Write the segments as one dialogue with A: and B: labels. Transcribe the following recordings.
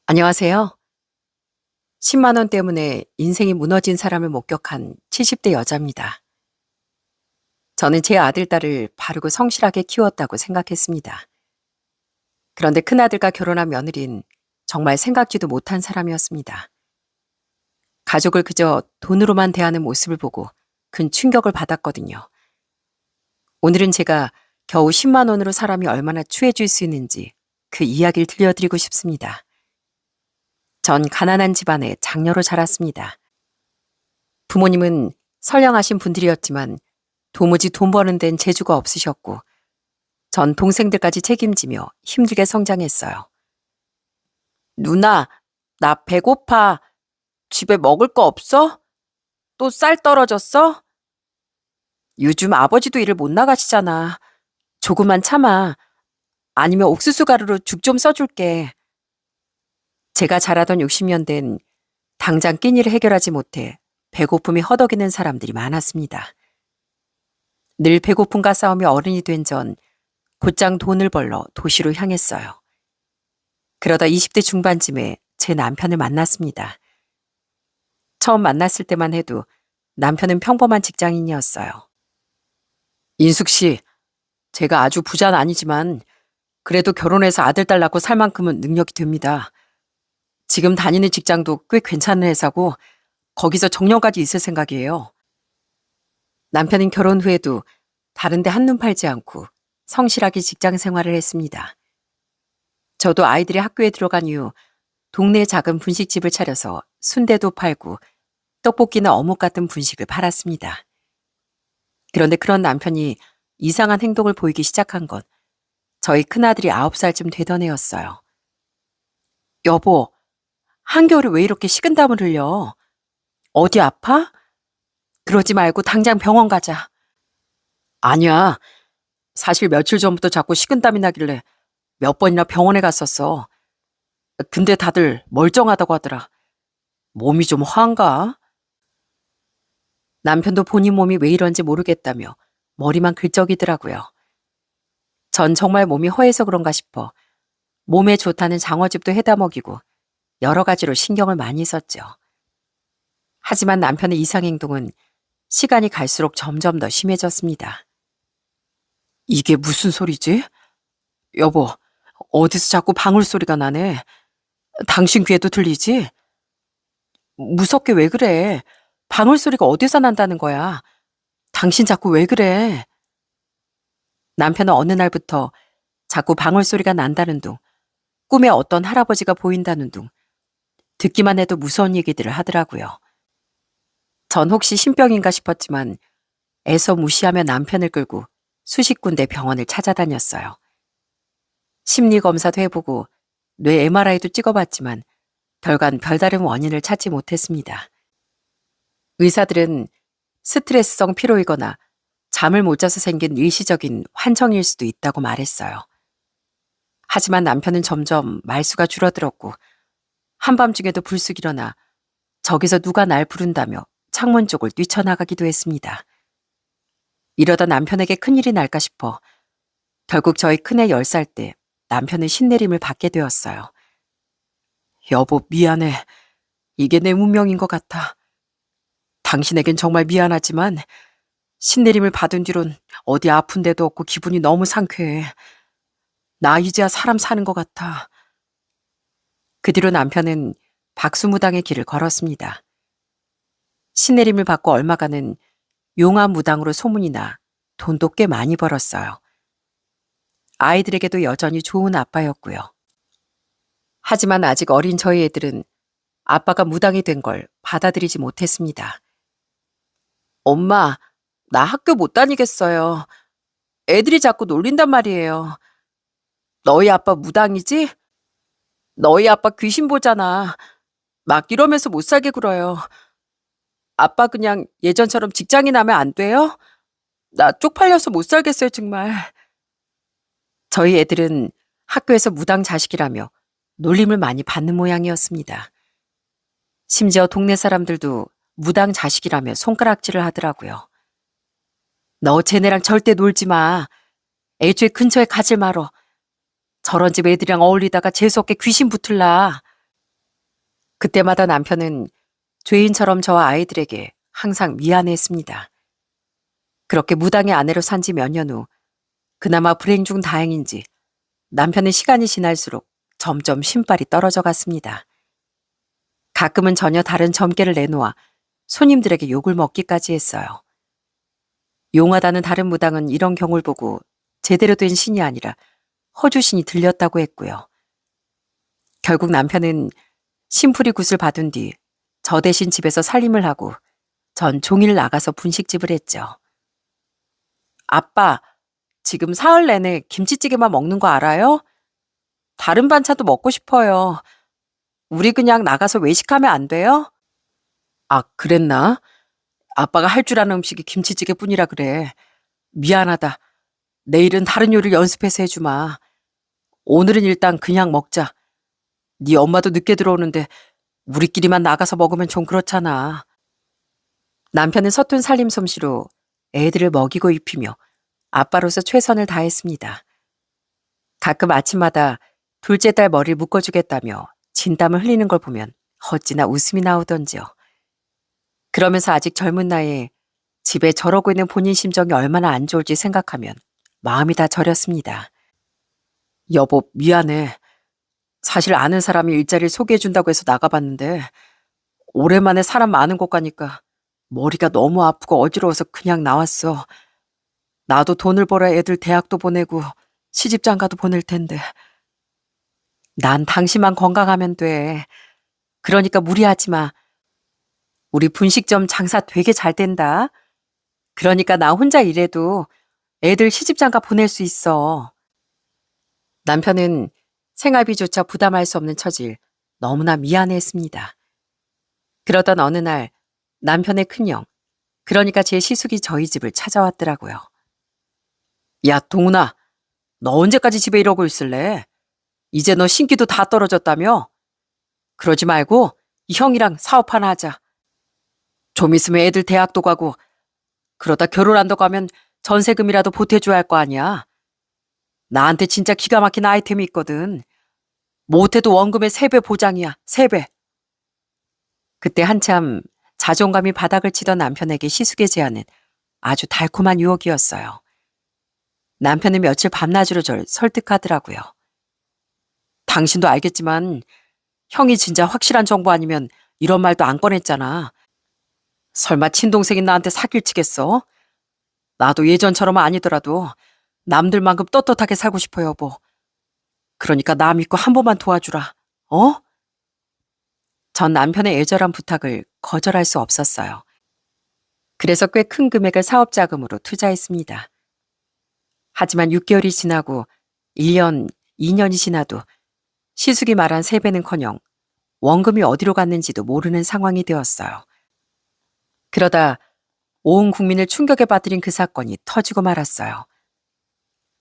A: 안녕하세요. 10만 원 때문에 인생이 무너진 사람을 목격한 70대 여자입니다. 저는 제 아들, 딸을 바르고 성실하게 키웠다고 생각했습니다. 그런데 큰아들과 결혼한 며느린 정말 생각지도 못한 사람이었습니다. 가족을 그저 돈으로만 대하는 모습을 보고 큰 충격을 받았거든요. 오늘은 제가 겨우 10만 원으로 사람이 얼마나 추해질 수 있는지 그 이야기를 들려드리고 싶습니다. 전 가난한 집안에 장녀로 자랐습니다. 부모님은 선량하신 분들이었지만 도무지 돈 버는 데는 재주가 없으셨고 전 동생들까지 책임지며 힘들게 성장했어요. 누나, 나 배고파. 집에 먹을 거 없어? 또 쌀 떨어졌어? 요즘 아버지도 일을 못 나가시잖아. 조금만 참아. 아니면 옥수수 가루로 죽 좀 써줄게. 제가 자라던 60년대엔 당장 끼니를 해결하지 못해 배고픔이 허덕이는 사람들이 많았습니다. 늘 배고픔과 싸우며 어른이 된 전 곧장 돈을 벌러 도시로 향했어요. 그러다 20대 중반쯤에 제 남편을 만났습니다. 처음 만났을 때만 해도 남편은 평범한 직장인이었어요. 인숙 씨, 제가 아주 부자는 아니지만 그래도 결혼해서 아들, 딸 낳고 살 만큼은 능력이 됩니다. 지금 다니는 직장도 꽤 괜찮은 회사고 거기서 정년까지 있을 생각이에요. 남편은 결혼 후에도 다른 데 한눈 팔지 않고 성실하게 직장 생활을 했습니다. 저도 아이들이 학교에 들어간 이후 동네 작은 분식집을 차려서 순대도 팔고 떡볶이나 어묵 같은 분식을 팔았습니다. 그런데 그런 남편이 이상한 행동을 보이기 시작한 건 저희 큰아들이 9살쯤 되던 해였어요. 여보, 한겨울에 왜 이렇게 식은땀을 흘려? 어디 아파? 그러지 말고 당장 병원 가자. 아니야. 사실 며칠 전부터 자꾸 식은땀이 나길래 몇 번이나 병원에 갔었어. 근데 다들 멀쩡하다고 하더라. 몸이 좀 화한가? 남편도 본인 몸이 왜 이런지 모르겠다며 머리만 긁적이더라고요. 전 정말 몸이 허해서 그런가 싶어 몸에 좋다는 장어즙도 해다 먹이고 여러 가지로 신경을 많이 썼죠. 하지만 남편의 이상행동은 시간이 갈수록 점점 더 심해졌습니다. 이게 무슨 소리지? 여보, 어디서 자꾸 방울소리가 나네. 당신 귀에도 들리지? 무섭게 왜 그래? 방울소리가 어디서 난다는 거야? 당신 자꾸 왜 그래? 남편은 어느 날부터 자꾸 방울소리가 난다는 둥, 꿈에 어떤 할아버지가 보인다는 둥, 듣기만 해도 무서운 얘기들을 하더라고요. 전 혹시 신병인가 싶었지만 애써 무시하며 남편을 끌고 수십 군데 병원을 찾아다녔어요. 심리검사도 해보고 뇌 MRI도 찍어봤지만 결과는 별다른 원인을 찾지 못했습니다. 의사들은 스트레스성 피로이거나 잠을 못 자서 생긴 일시적인 환청일 수도 있다고 말했어요. 하지만 남편은 점점 말수가 줄어들었고 한밤중에도 불쑥 일어나 저기서 누가 날 부른다며 창문 쪽을 뛰쳐나가기도 했습니다. 이러다 남편에게 큰일이 날까 싶어 결국 저희 큰애 10살 때 남편은 신내림을 받게 되었어요. 여보, 미안해. 이게 내 운명인 것 같아. 당신에겐 정말 미안하지만 신내림을 받은 뒤론 어디 아픈 데도 없고 기분이 너무 상쾌해. 나 이제야 사람 사는 것 같아. 그 뒤로 남편은 박수무당의 길을 걸었습니다. 신내림을 받고 얼마간은 용화무당으로 소문이 나 돈도 꽤 많이 벌었어요. 아이들에게도 여전히 좋은 아빠였고요. 하지만 아직 어린 저희 애들은 아빠가 무당이 된 걸 받아들이지 못했습니다. 엄마, 나 학교 못 다니겠어요. 애들이 자꾸 놀린단 말이에요. 너희 아빠 무당이지? 너희 아빠 귀신 보잖아. 막 이러면서 못 살게 굴어요. 아빠 그냥 예전처럼 직장인 하면 안 돼요? 나 쪽팔려서 못 살겠어요, 정말. 저희 애들은 학교에서 무당 자식이라며 놀림을 많이 받는 모양이었습니다. 심지어 동네 사람들도 무당 자식이라며 손가락질을 하더라고요. 너 쟤네랑 절대 놀지 마. 애초에 근처에 가지 말어. 저런 집 애들이랑 어울리다가 재수없게 귀신 붙을라. 그때마다 남편은 죄인처럼 저와 아이들에게 항상 미안해했습니다. 그렇게 무당의 아내로 산 지 몇 년 후 그나마 불행 중 다행인지 남편은 시간이 지날수록 점점 신발이 떨어져 갔습니다. 가끔은 전혀 다른 점괘를 내놓아 손님들에게 욕을 먹기까지 했어요. 용하다는 다른 무당은 이런 경우를 보고 제대로 된 신이 아니라 허주신이 들렸다고 했고요. 결국 남편은 신풀이 굿을 받은 뒤 저 대신 집에서 살림을 하고 전 종일 나가서 분식집을 했죠. 아빠, 지금 사흘 내내 김치찌개만 먹는 거 알아요? 다른 반찬도 먹고 싶어요. 우리 그냥 나가서 외식하면 안 돼요? 아, 그랬나? 아빠가 할 줄 아는 음식이 김치찌개뿐이라 그래. 미안하다. 내일은 다른 요리를 연습해서 해주마. 오늘은 일단 그냥 먹자. 네 엄마도 늦게 들어오는데 우리끼리만 나가서 먹으면 좀 그렇잖아. 남편은 서툰 살림 솜씨로 애들을 먹이고 입히며 아빠로서 최선을 다했습니다. 가끔 아침마다 둘째 딸 머리를 묶어주겠다며 진땀을 흘리는 걸 보면 어찌나 웃음이 나오던지요. 그러면서 아직 젊은 나이에 집에 저러고 있는 본인 심정이 얼마나 안 좋을지 생각하면 마음이 다 저렸습니다. 여보, 미안해. 사실 아는 사람이 일자리를 소개해준다고 해서 나가봤는데 오랜만에 사람 많은 곳 가니까 머리가 너무 아프고 어지러워서 그냥 나왔어. 나도 돈을 벌어 애들 대학도 보내고 시집장가도 보낼 텐데. 난 당신만 건강하면 돼. 그러니까 무리하지 마. 우리 분식점 장사 되게 잘 된다. 그러니까 나 혼자 일해도 애들 시집장가 보낼 수 있어. 남편은 생활비조차 부담할 수 없는 처지를 너무나 미안해했습니다. 그러던 어느 날 남편의 큰형, 그러니까 제 시숙이 저희 집을 찾아왔더라고요. 야, 동훈아, 너 언제까지 집에 이러고 있을래? 이제 너 신기도 다 떨어졌다며? 그러지 말고 이 형이랑 사업 하나 하자. 좀 있으면 애들 대학도 가고 그러다 결혼한다고 하면 전세금이라도 보태줘야 할 거 아니야. 나한테 진짜 기가 막힌 아이템이 있거든. 못해도 원금의 3배 보장이야. 3배. 그때 한참 자존감이 바닥을 치던 남편에게 시숙의 제안은 아주 달콤한 유혹이었어요. 남편은 며칠 밤낮으로 절 설득하더라고요. 당신도 알겠지만 형이 진짜 확실한 정보 아니면 이런 말도 안 꺼냈잖아. 설마 친동생이 나한테 사기를 치겠어? 나도 예전처럼 아니더라도 남들만큼 떳떳하게 살고 싶어, 여보. 그러니까 나 믿고 한 번만 도와주라. 어? 전 남편의 애절한 부탁을 거절할 수 없었어요. 그래서 꽤 큰 금액을 사업자금으로 투자했습니다. 하지만 6개월이 지나고 1년, 2년이 지나도 시숙이 말한 3배는커녕 원금이 어디로 갔는지도 모르는 상황이 되었어요. 그러다 온 국민을 충격에 빠뜨린 그 사건이 터지고 말았어요.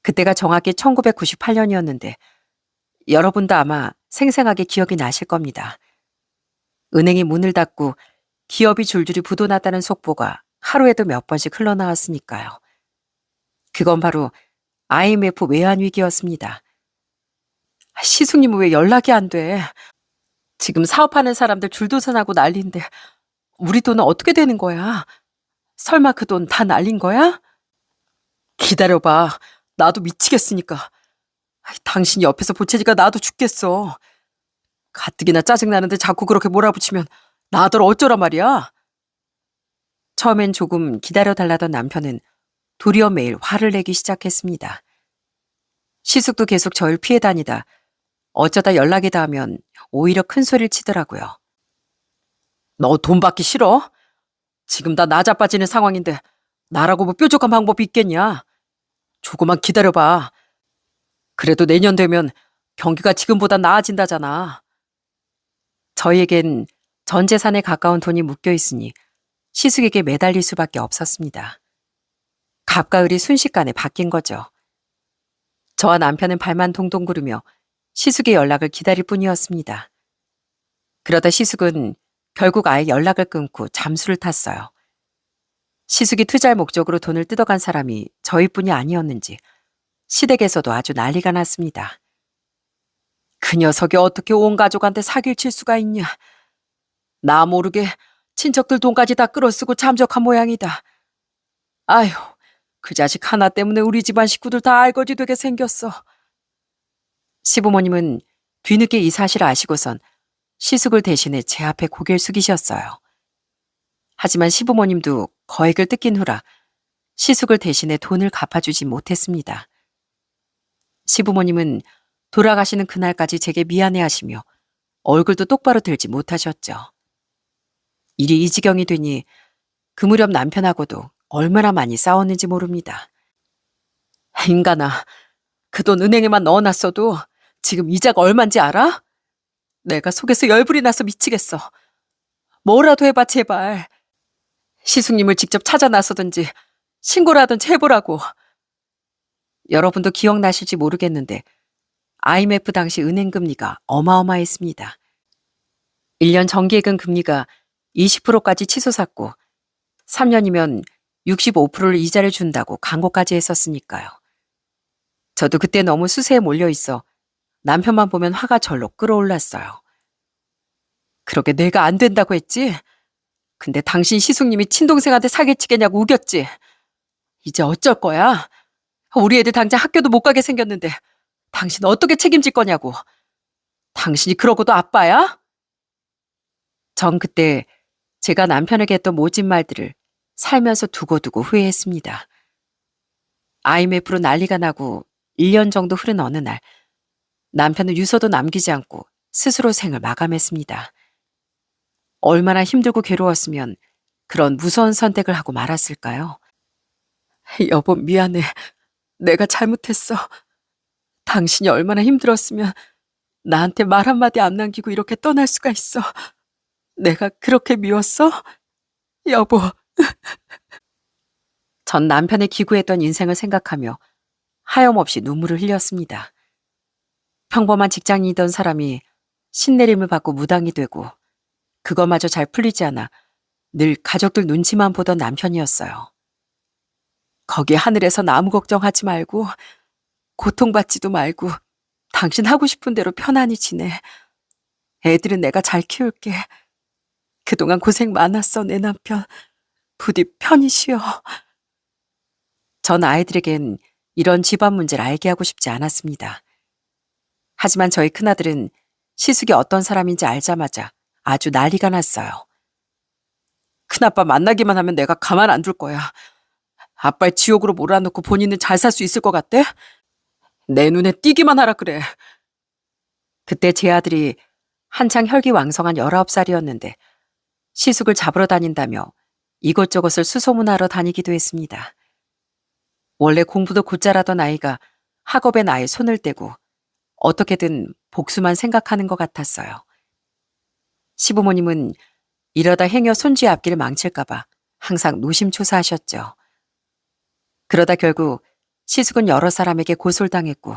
A: 그때가 정확히 1998년이었는데 여러분도 아마 생생하게 기억이 나실 겁니다. 은행이 문을 닫고 기업이 줄줄이 부도났다는 속보가 하루에도 몇 번씩 흘러나왔으니까요. 그건 바로 IMF 외환 위기였습니다. 시숙님은 왜 연락이 안 돼? 지금 사업하는 사람들 줄도산하고 난리인데 우리 돈은 어떻게 되는 거야? 설마 그 돈 다 날린 거야? 기다려봐. 나도 미치겠으니까. 당신 옆에서 보채니까 나도 죽겠어. 가뜩이나 짜증나는데 자꾸 그렇게 몰아붙이면 나들 어쩌란 말이야? 처음엔 조금 기다려달라던 남편은 도리어 매일 화를 내기 시작했습니다. 시숙도 계속 저를 피해 다니다 어쩌다 연락이 닿으면 오히려 큰 소리를 치더라고요. 너 돈 받기 싫어? 지금 다 나자빠지는 상황인데 나라고 뭐 뾰족한 방법이 있겠냐? 조금만 기다려봐. 그래도 내년 되면 경기가 지금보다 나아진다잖아. 저희에겐 전 재산에 가까운 돈이 묶여 있으니 시숙에게 매달릴 수밖에 없었습니다. 갑과 을이 순식간에 바뀐 거죠. 저와 남편은 발만 동동 구르며 시숙의 연락을 기다릴 뿐이었습니다. 그러다 시숙은 결국 아예 연락을 끊고 잠수를 탔어요. 시숙이 투자할 목적으로 돈을 뜯어간 사람이 저희뿐이 아니었는지 시댁에서도 아주 난리가 났습니다. 그 녀석이 어떻게 온 가족한테 사기를 칠 수가 있냐. 나 모르게 친척들 돈까지 다 끌어쓰고 잠적한 모양이다. 아휴, 그 자식 하나 때문에 우리 집안 식구들 다 알거지 되게 생겼어. 시부모님은 뒤늦게 이 사실을 아시고선 시숙을 대신해 제 앞에 고개를 숙이셨어요. 하지만 시부모님도 거액을 뜯긴 후라 시숙을 대신해 돈을 갚아주지 못했습니다. 시부모님은 돌아가시는 그날까지 제게 미안해하시며 얼굴도 똑바로 들지 못하셨죠. 일이 이 지경이 되니 그 무렵 남편하고도 얼마나 많이 싸웠는지 모릅니다. 인간아, 그 돈 은행에만 넣어놨어도 지금 이자가 얼만지 알아? 내가 속에서 열불이 나서 미치겠어. 뭐라도 해봐 제발. 시숙님을 직접 찾아 나서든지 신고라든지 해보라고. 여러분도 기억나실지 모르겠는데 IMF 당시 은행 금리가 어마어마했습니다. 1년 정기예금 금리가 20%까지 치솟았고 3년이면 65%를 이자를 준다고 광고까지 했었으니까요. 저도 그때 너무 수세에 몰려 있어 남편만 보면 화가 절로 끌어올랐어요. 그러게 내가 안 된다고 했지? 근데 당신 시숙님이 친동생한테 사기치겠냐고 우겼지? 이제 어쩔 거야? 우리 애들 당장 학교도 못 가게 생겼는데 당신 어떻게 책임질 거냐고. 당신이 그러고도 아빠야? 전 그때 제가 남편에게 했던 모진 말들을 살면서 두고두고 후회했습니다. IMF로 난리가 나고 1년 정도 흐른 어느 날 남편은 유서도 남기지 않고 스스로 생을 마감했습니다. 얼마나 힘들고 괴로웠으면 그런 무서운 선택을 하고 말았을까요? 여보 미안해. 내가 잘못했어. 당신이 얼마나 힘들었으면 나한테 말 한마디 안 남기고 이렇게 떠날 수가 있어. 내가 그렇게 미웠어? 여보. 전 남편의 기구했던 인생을 생각하며 하염없이 눈물을 흘렸습니다. 평범한 직장인이던 사람이 신내림을 받고 무당이 되고 그것마저 잘 풀리지 않아 늘 가족들 눈치만 보던 남편이었어요. 거기 하늘에선 아무 걱정하지 말고 고통받지도 말고 당신 하고 싶은 대로 편안히 지내. 애들은 내가 잘 키울게. 그동안 고생 많았어 내 남편. 부디 편히 쉬어. 전 아이들에겐 이런 집안 문제를 알게 하고 싶지 않았습니다. 하지만 저희 큰아들은 시숙이 어떤 사람인지 알자마자 아주 난리가 났어요. 큰아빠 만나기만 하면 내가 가만 안 둘 거야. 아빠를 지옥으로 몰아넣고 본인은 잘 살 수 있을 것 같대? 내 눈에 띄기만 하라 그래. 그때 제 아들이 한창 혈기왕성한 19살이었는데 시숙을 잡으러 다닌다며 이것저것을 수소문하러 다니기도 했습니다. 원래 공부도 곧잘하던 아이가 학업에 나의 손을 떼고 어떻게든 복수만 생각하는 것 같았어요. 시부모님은 이러다 행여 손주의 앞길을 망칠까봐 항상 노심초사하셨죠. 그러다 결국 시숙은 여러 사람에게 고솔당했고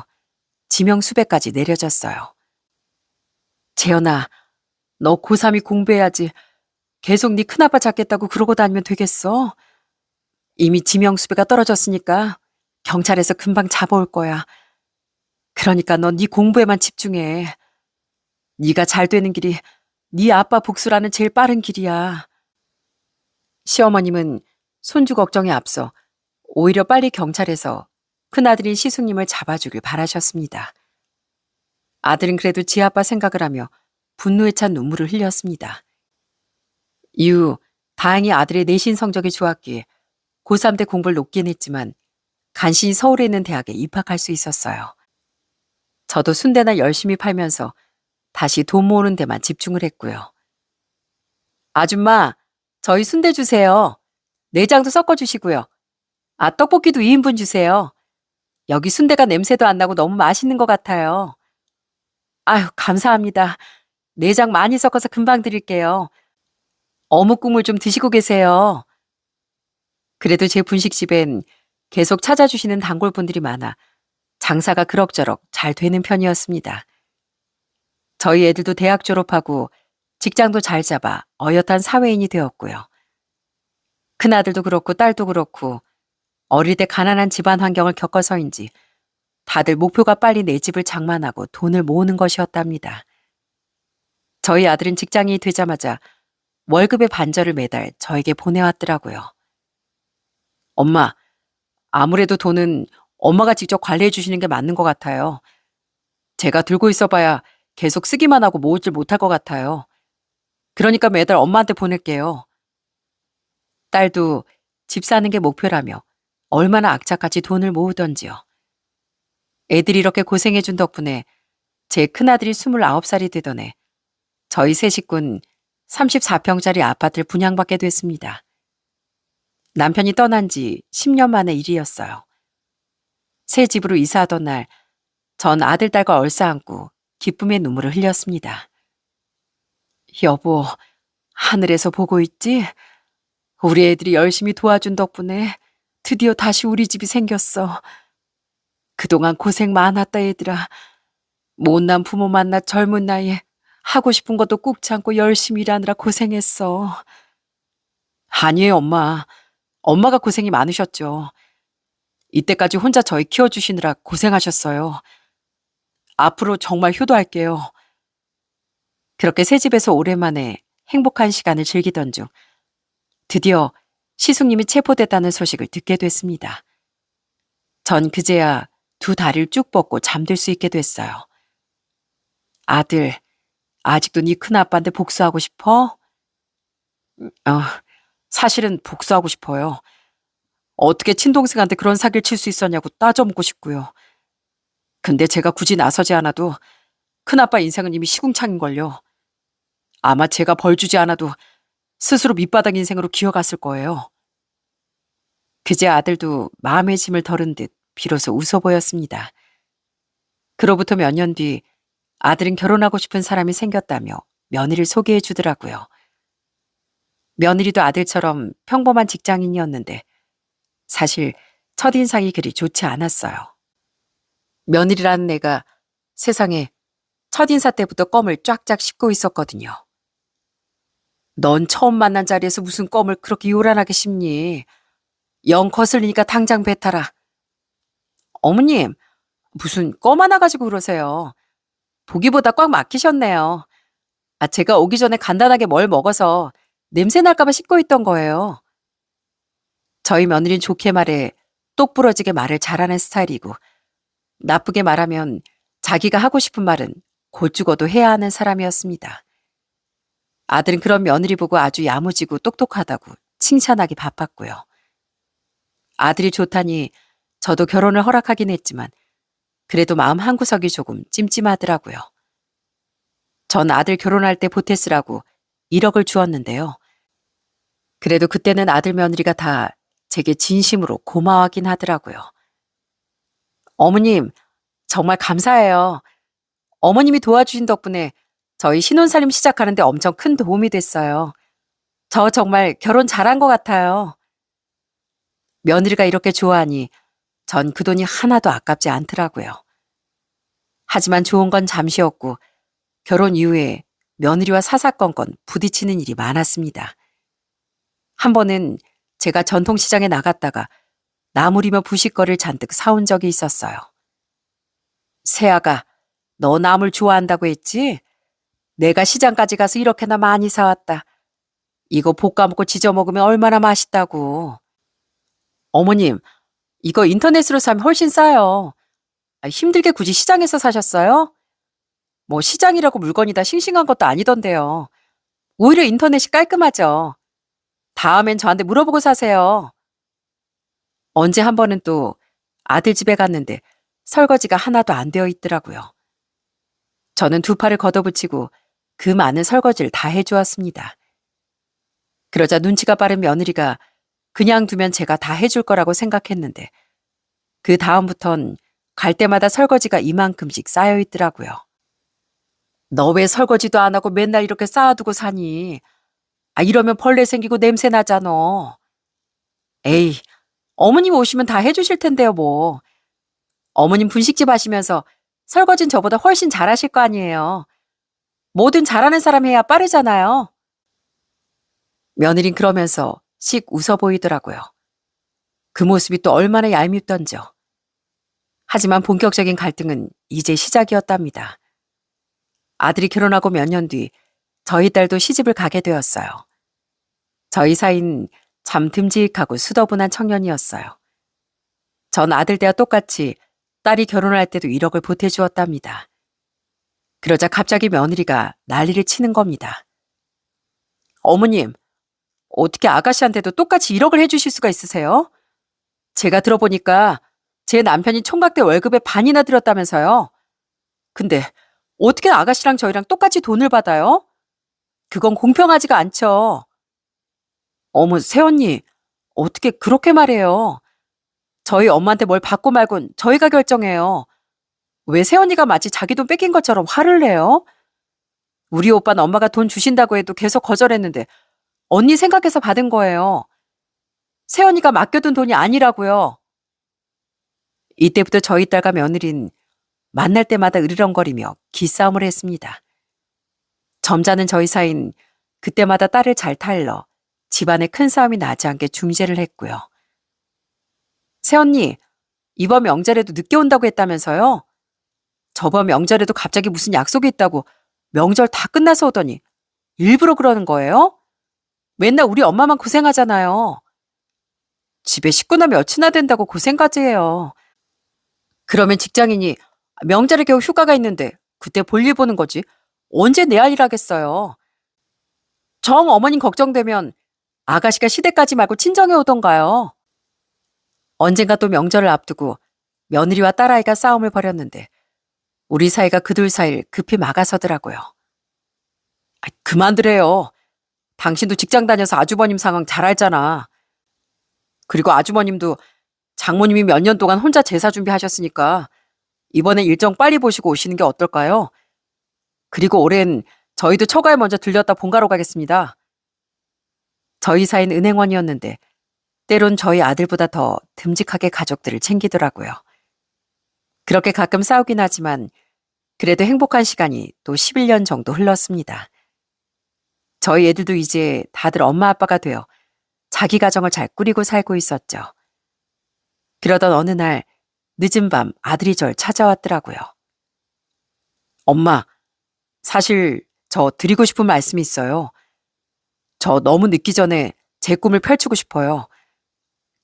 A: 지명수배까지 내려졌어요. 재현아, 너 고3이 공부해야지. 계속 네 큰아빠 잡겠다고 그러고 다니면 되겠어? 이미 지명수배가 떨어졌으니까 경찰에서 금방 잡아올 거야. 그러니까 넌 네 공부에만 집중해. 네가 잘 되는 길이 네 아빠 복수라는 제일 빠른 길이야. 시어머님은 손주 걱정에 앞서 오히려 빨리 경찰에서 큰아들인 시숙님을 잡아주길 바라셨습니다. 아들은 그래도 지 아빠 생각을 하며 분노에 찬 눈물을 흘렸습니다. 이후 다행히 아들의 내신 성적이 좋았기에 고3 때 공부를 높긴 했지만 간신히 서울에 있는 대학에 입학할 수 있었어요. 저도 순대나 열심히 팔면서 다시 돈 모으는 데만 집중을 했고요. 아줌마, 저희 순대 주세요. 내장도 섞어주시고요. 아, 떡볶이도 2인분 주세요. 여기 순대가 냄새도 안 나고 너무 맛있는 것 같아요. 아유, 감사합니다. 내장 많이 섞어서 금방 드릴게요. 어묵 국물 좀 드시고 계세요. 그래도 제 분식집엔 계속 찾아주시는 단골분들이 많아 장사가 그럭저럭 잘 되는 편이었습니다. 저희 애들도 대학 졸업하고 직장도 잘 잡아 어엿한 사회인이 되었고요. 큰아들도 그렇고 딸도 그렇고 어릴 때 가난한 집안 환경을 겪어서인지 다들 목표가 빨리 내 집을 장만하고 돈을 모으는 것이었답니다. 저희 아들은 직장인이 되자마자 월급의 반절을 매달 저에게 보내왔더라고요. 엄마, 아무래도 돈은 엄마가 직접 관리해 주시는 게 맞는 것 같아요. 제가 들고 있어봐야 계속 쓰기만 하고 모으질 못할 것 같아요. 그러니까 매달 엄마한테 보낼게요. 딸도 집 사는 게 목표라며 얼마나 악착같이 돈을 모으던지요. 애들이 이렇게 고생해준 덕분에 제 큰아들이 29살이 되던 해 저희 세 식구는 34평짜리 아파트를 분양받게 됐습니다. 남편이 떠난 지 10년 만의 일이었어요. 새 집으로 이사하던 날, 전 아들, 딸과 얼싸안고 기쁨의 눈물을 흘렸습니다. 여보, 하늘에서 보고 있지? 우리 애들이 열심히 도와준 덕분에 드디어 다시 우리 집이 생겼어. 그동안 고생 많았다, 얘들아. 못난 부모 만나 젊은 나이에 하고 싶은 것도 꾹 참고 열심히 일하느라 고생했어. 아니에요, 엄마. 엄마가 고생이 많으셨죠. 이때까지 혼자 저희 키워주시느라 고생하셨어요. 앞으로 정말 효도할게요. 그렇게 새 집에서 오랜만에 행복한 시간을 즐기던 중 드디어 시숙님이 체포됐다는 소식을 듣게 됐습니다. 전 그제야 두 다리를 쭉 뻗고 잠들 수 있게 됐어요. 아들, 아직도 네 큰아빠한테 복수하고 싶어? 어, 사실은 복수하고 싶어요. 어떻게 친동생한테 그런 사기를 칠 수 있었냐고 따져묻고 싶고요. 근데 제가 굳이 나서지 않아도 큰아빠 인생은 이미 시궁창인걸요. 아마 제가 벌 주지 않아도 스스로 밑바닥 인생으로 기어갔을 거예요. 그제 아들도 마음의 짐을 덜은 듯 비로소 웃어 보였습니다. 그로부터 몇 년 뒤 아들은 결혼하고 싶은 사람이 생겼다며 며느리를 소개해 주더라고요. 며느리도 아들처럼 평범한 직장인이었는데 사실 첫인상이 그리 좋지 않았어요. 며느리라는 애가 세상에 첫인사 때부터 껌을 쫙쫙 씹고 있었거든요. 넌 처음 만난 자리에서 무슨 껌을 그렇게 요란하게 씹니? 영 거슬리니까 당장 뱉어라. 어머님, 무슨 껌 하나 가지고 그러세요. 보기보다 꽉 막히셨네요. 제가 오기 전에 간단하게 뭘 먹어서 냄새 날까봐 씹고 있던 거예요. 저희 며느리는 좋게 말해 똑부러지게 말을 잘하는 스타일이고 나쁘게 말하면 자기가 하고 싶은 말은 곧 죽어도 해야 하는 사람이었습니다. 아들은 그런 며느리 보고 아주 야무지고 똑똑하다고 칭찬하기 바빴고요. 아들이 좋다니 저도 결혼을 허락하긴 했지만 그래도 마음 한구석이 조금 찜찜하더라고요. 전 아들 결혼할 때 보태 쓰라고 1억을 주었는데요. 그래도 그때는 아들 며느리가 다 제게 진심으로 고마워하긴 하더라고요. 어머님, 정말 감사해요. 어머님이 도와주신 덕분에 저희 신혼살림 시작하는데 엄청 큰 도움이 됐어요. 저 정말 결혼 잘한 것 같아요. 며느리가 이렇게 좋아하니 전 그 돈이 하나도 아깝지 않더라고요. 하지만 좋은 건 잠시였고 결혼 이후에 며느리와 사사건건 부딪히는 일이 많았습니다. 한 번은 제가 전통시장에 나갔다가 나물이며 부싯거리를 잔뜩 사온 적이 있었어요. 새아가, 너 나물 좋아한다고 했지? 내가 시장까지 가서 이렇게나 많이 사왔다. 이거 볶아 먹고 지져 먹으면 얼마나 맛있다고. 어머님, 이거 인터넷으로 사면 훨씬 싸요. 힘들게 굳이 시장에서 사셨어요? 뭐 시장이라고 물건이 다 싱싱한 것도 아니던데요. 오히려 인터넷이 깔끔하죠. 다음엔 저한테 물어보고 사세요. 언제 한 번은 또 아들 집에 갔는데 설거지가 하나도 안 되어 있더라고요. 저는 두 팔을 걷어붙이고 그 많은 설거지를 다 해주었습니다. 그러자 눈치가 빠른 며느리가 그냥 두면 제가 다 해줄 거라고 생각했는데 그 다음부턴 갈 때마다 설거지가 이만큼씩 쌓여 있더라고요. 너 왜 설거지도 안 하고 맨날 이렇게 쌓아두고 사니? 이러면 벌레 생기고 냄새 나잖아. 에이, 어머님 오시면 다 해주실 텐데요, 뭐. 어머님 분식집 하시면서 설거지는 저보다 훨씬 잘하실 거 아니에요. 뭐든 잘하는 사람 해야 빠르잖아요. 며느린 그러면서 씩 웃어 보이더라고요. 그 모습이 또 얼마나 얄밉던지요. 하지만 본격적인 갈등은 이제 시작이었답니다. 아들이 결혼하고 몇 년 뒤 저희 딸도 시집을 가게 되었어요. 저희 사이는 참 듬직하고 수더분한 청년이었어요. 전 아들 때와 똑같이 딸이 결혼할 때도 1억을 보태주었답니다. 그러자 갑자기 며느리가 난리를 치는 겁니다. 어머님, 어떻게 아가씨한테도 똑같이 1억을 해주실 수가 있으세요? 제가 들어보니까 제 남편이 총각때 월급의 반이나 들였다면서요. 근데 어떻게 아가씨랑 저희랑 똑같이 돈을 받아요? 그건 공평하지가 않죠. 어머, 새언니, 어떻게 그렇게 말해요? 저희 엄마한테 뭘 받고 말곤 저희가 결정해요. 왜 새언니가 마치 자기 돈 뺏긴 것처럼 화를 내요? 우리 오빠는 엄마가 돈 주신다고 해도 계속 거절했는데 언니 생각해서 받은 거예요. 새언니가 맡겨둔 돈이 아니라고요. 이때부터 저희 딸과 며느린 만날 때마다 으르렁거리며 기싸움을 했습니다. 점잖은 저희 사이는 그때마다 딸을 잘 타일러 집안에 큰 싸움이 나지 않게 중재를 했고요. 새언니, 이번 명절에도 늦게 온다고 했다면서요? 저번 명절에도 갑자기 무슨 약속이 있다고 명절 다 끝나서 오더니 일부러 그러는 거예요? 맨날 우리 엄마만 고생하잖아요. 집에 식구나 몇이나 된다고 고생까지 해요. 그러면 직장인이 명절에 겨우 휴가가 있는데 그때 볼일 보는 거지. 언제 내 할 일 하겠어요. 정 어머님 걱정되면 아가씨가 시댁까지 말고 친정에 오던가요. 언젠가 또 명절을 앞두고 며느리와 딸아이가 싸움을 벌였는데 우리 사이가 그 둘 사이를 급히 막아서더라고요. 그만두래요. 당신도 직장 다녀서 아주버님 상황 잘 알잖아. 그리고 아주버님도 장모님이 몇 년 동안 혼자 제사 준비하셨으니까 이번엔 일정 빨리 보시고 오시는 게 어떨까요? 그리고 올해는 저희도 처가에 먼저 들렸다 본가로 가겠습니다. 저희 사이는 은행원이었는데 때론 저희 아들보다 더 듬직하게 가족들을 챙기더라고요. 그렇게 가끔 싸우긴 하지만 그래도 행복한 시간이 또 11년 정도 흘렀습니다. 저희 애들도 이제 다들 엄마 아빠가 되어 자기 가정을 잘 꾸리고 살고 있었죠. 그러던 어느 날 늦은 밤 아들이 절 찾아왔더라고요. 엄마, 사실 저 드리고 싶은 말씀이 있어요. 저 너무 늦기 전에 제 꿈을 펼치고 싶어요.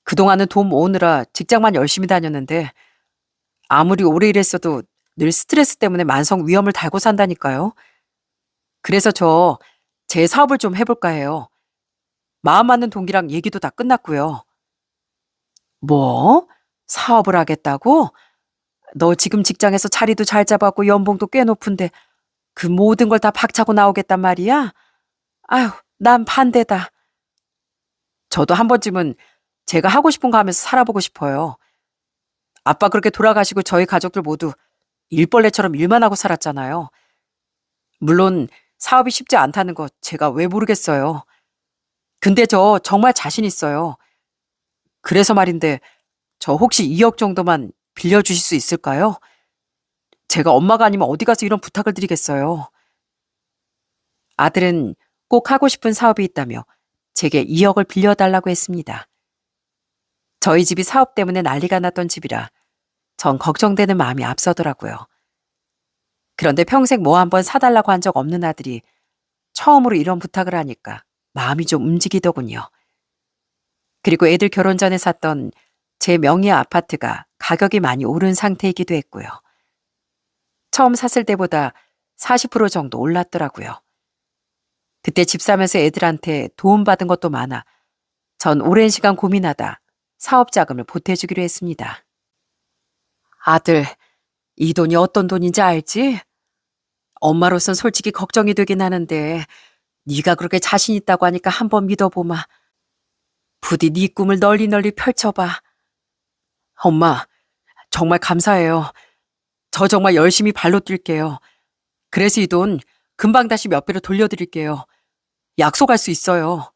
A: 그동안은 돈 모으느라 직장만 열심히 다녔는데 아무리 오래 일했어도 늘 스트레스 때문에 만성 위험을 달고 산다니까요. 그래서 저 제 사업을 좀 해볼까 해요. 마음 맞는 동기랑 얘기도 다 끝났고요. 뭐? 사업을 하겠다고? 너 지금 직장에서 자리도 잘 잡았고 연봉도 꽤 높은데 그 모든 걸 다 박차고 나오겠단 말이야? 아휴, 난 반대다. 저도 한 번쯤은 제가 하고 싶은 거 하면서 살아보고 싶어요. 아빠 그렇게 돌아가시고 저희 가족들 모두 일벌레처럼 일만 하고 살았잖아요. 물론 사업이 쉽지 않다는 거 제가 왜 모르겠어요. 근데 저 정말 자신 있어요. 그래서 말인데 저 혹시 2억 정도만 빌려주실 수 있을까요? 제가 엄마가 아니면 어디 가서 이런 부탁을 드리겠어요. 아들은 꼭 하고 싶은 사업이 있다며 제게 2억을 빌려달라고 했습니다. 저희 집이 사업 때문에 난리가 났던 집이라 전 걱정되는 마음이 앞서더라고요. 그런데 평생 뭐 한번 사달라고 한 적 없는 아들이 처음으로 이런 부탁을 하니까 마음이 좀 움직이더군요. 그리고 애들 결혼 전에 샀던 제 명의 아파트가 가격이 많이 오른 상태이기도 했고요. 처음 샀을 때보다 40% 정도 올랐더라고요. 그때 집 사면서 애들한테 도움받은 것도 많아 전 오랜 시간 고민하다 사업 자금을 보태주기로 했습니다. 아들, 이 돈이 어떤 돈인지 알지? 엄마로선 솔직히 걱정이 되긴 하는데 네가 그렇게 자신 있다고 하니까 한번 믿어보마. 부디 네 꿈을 널리 널리 펼쳐봐. 엄마, 정말 감사해요. 저 정말 열심히 발로 뛸게요. 그래서 이 돈 금방 다시 몇 배로 돌려드릴게요. 약속할 수 있어요.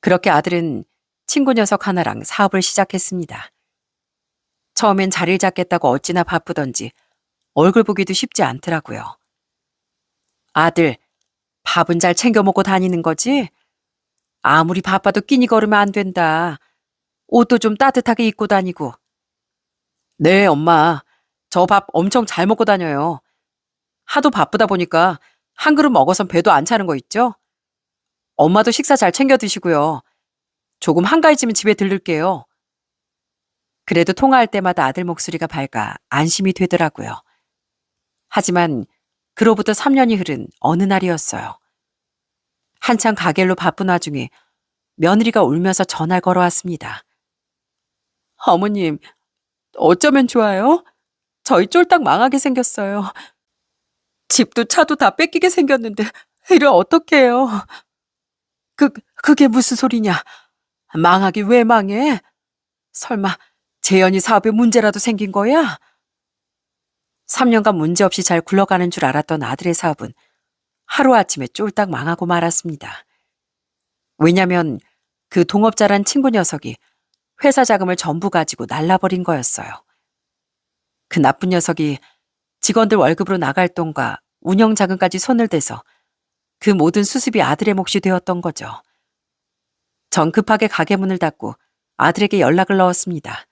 A: 그렇게 아들은 친구 녀석 하나랑 사업을 시작했습니다. 처음엔 자리를 잡겠다고 어찌나 바쁘던지 얼굴 보기도 쉽지 않더라고요. 아들, 밥은 잘 챙겨 먹고 다니는 거지? 아무리 바빠도 끼니 걸으면 안 된다. 옷도 좀 따뜻하게 입고 다니고. 네, 엄마. 저 밥 엄청 잘 먹고 다녀요. 하도 바쁘다 보니까 한 그릇 먹어선 배도 안 차는 거 있죠? 엄마도 식사 잘 챙겨 드시고요. 조금 한가해지면 집에 들를게요. 그래도 통화할 때마다 아들 목소리가 밝아 안심이 되더라고요. 하지만 그로부터 3년이 흐른 어느 날이었어요. 한창 가게로 바쁜 와중에 며느리가 울면서 전화를 걸어왔습니다. 어머님, 어쩌면 좋아요? 저희 쫄딱 망하게 생겼어요. 집도 차도 다 뺏기게 생겼는데 이를 어떻게 해요? 그게 무슨 소리냐? 망하기 왜 망해? 설마 재현이 사업에 문제라도 생긴 거야? 3년간 문제없이 잘 굴러가는 줄 알았던 아들의 사업은 하루아침에 쫄딱 망하고 말았습니다. 왜냐면 그 동업자란 친구 녀석이 회사 자금을 전부 가지고 날라버린 거였어요. 그 나쁜 녀석이 직원들 월급으로 나갈 돈과 운영 자금까지 손을 대서 그 모든 수습이 아들의 몫이 되었던 거죠. 전 급하게 가게 문을 닫고 아들에게 연락을 넣었습니다.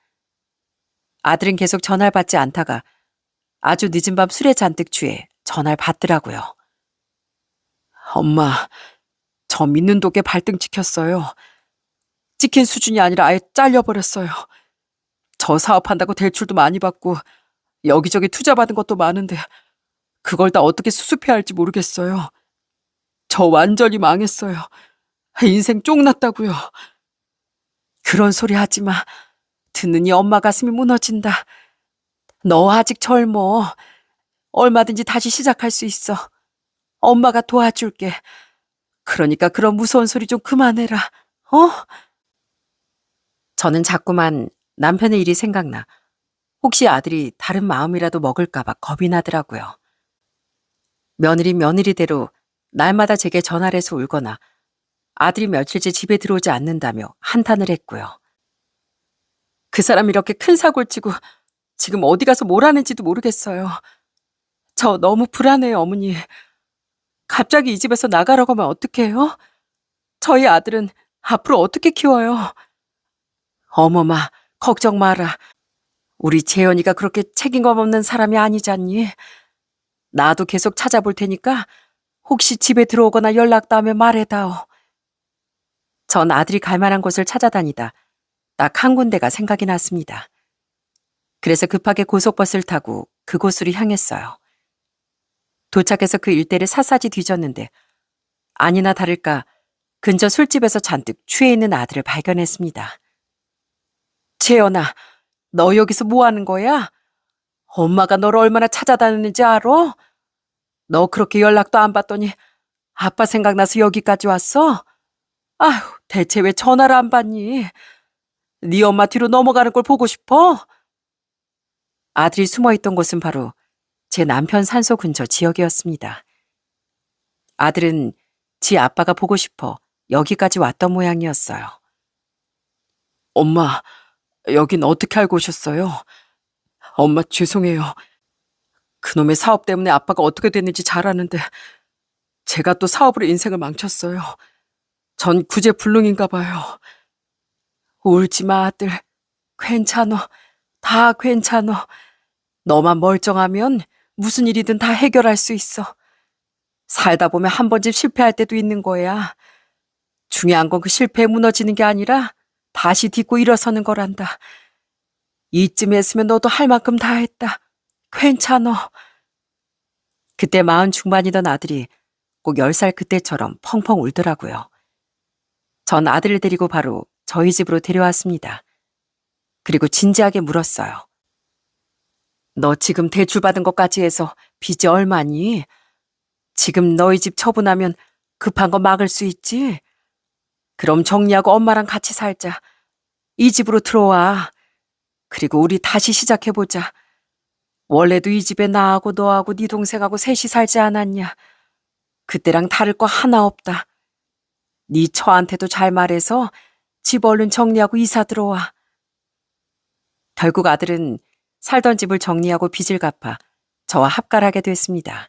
A: 아들은 계속 전화를 받지 않다가 아주 늦은 밤 술에 잔뜩 취해 전화를 받더라고요. 엄마, 저 믿는 독에 발등 찍혔어요. 찍힌 수준이 아니라 아예 잘려버렸어요. 저 사업한다고 대출도 많이 받고 여기저기 투자받은 것도 많은데 그걸 다 어떻게 수습해야 할지 모르겠어요. 저 완전히 망했어요. 인생 쫑났다고요. 그런 소리 하지 마. 듣느니 엄마 가슴이 무너진다. 너 아직 젊어. 얼마든지 다시 시작할 수 있어. 엄마가 도와줄게. 그러니까 그런 무서운 소리 좀 그만해라. 어? 저는 자꾸만 남편의 일이 생각나 혹시 아들이 다른 마음이라도 먹을까봐 겁이 나더라고요. 며느리대로 날마다 제게 전화를 해서 울거나 아들이 며칠째 집에 들어오지 않는다며 한탄을 했고요. 그 사람 이렇게 큰 사고를 치고 지금 어디 가서 뭘 하는지도 모르겠어요. 저 너무 불안해요, 어머니. 갑자기 이 집에서 나가라고 하면 어떡해요? 저희 아들은 앞으로 어떻게 키워요? 어머마, 걱정 마라. 우리 재현이가 그렇게 책임감 없는 사람이 아니잖니. 나도 계속 찾아볼 테니까 혹시 집에 들어오거나 연락 닿으면 말해다오. 전 아들이 갈 만한 곳을 찾아다니다 딱 한 군데가 생각이 났습니다. 그래서 급하게 고속버스를 타고 그곳으로 향했어요. 도착해서 그 일대를 샅샅이 뒤졌는데 아니나 다를까 근처 술집에서 잔뜩 취해 있는 아들을 발견했습니다. 재현아, 너 여기서 뭐 하는 거야? 엄마가 너를 얼마나 찾아다녔는지 알아? 너 그렇게 연락도 안 받더니 아빠 생각나서 여기까지 왔어? 아휴, 대체 왜 전화를 안 받니? 네 엄마 뒤로 넘어가는 걸 보고 싶어? 아들이 숨어있던 곳은 바로 제 남편 산소 근처 지역이었습니다. 아들은 지 아빠가 보고 싶어 여기까지 왔던 모양이었어요. 엄마, 여긴 어떻게 알고 오셨어요? 엄마 죄송해요. 그놈의 사업 때문에 아빠가 어떻게 됐는지 잘 아는데 제가 또 사업으로 인생을 망쳤어요. 전 구제불능인가 봐요. 울지 마, 아들. 괜찮어. 다 괜찮어. 너만 멀쩡하면 무슨 일이든 다 해결할 수 있어. 살다 보면 한 번쯤 실패할 때도 있는 거야. 중요한 건 그 실패에 무너지는 게 아니라 다시 딛고 일어서는 거란다. 이쯤 했으면 너도 할 만큼 다 했다. 괜찮어. 그때 40 중반이던 아들이 꼭 10살 그때처럼 펑펑 울더라고요. 전 아들을 데리고 바로 저희 집으로 데려왔습니다. 그리고 진지하게 물었어요. 너 지금 대출받은 것까지 해서 빚이 얼마니? 지금 너희 집 처분하면 급한 거 막을 수 있지? 그럼 정리하고 엄마랑 같이 살자. 이 집으로 들어와. 그리고 우리 다시 시작해보자. 원래도 이 집에 나하고 너하고 네 동생하고 셋이 살지 않았냐. 그때랑 다를 거 하나 없다. 네 처한테도 잘 말해서 집 얼른 정리하고 이사 들어와. 결국 아들은 살던 집을 정리하고 빚을 갚아 저와 합갈하게 됐습니다.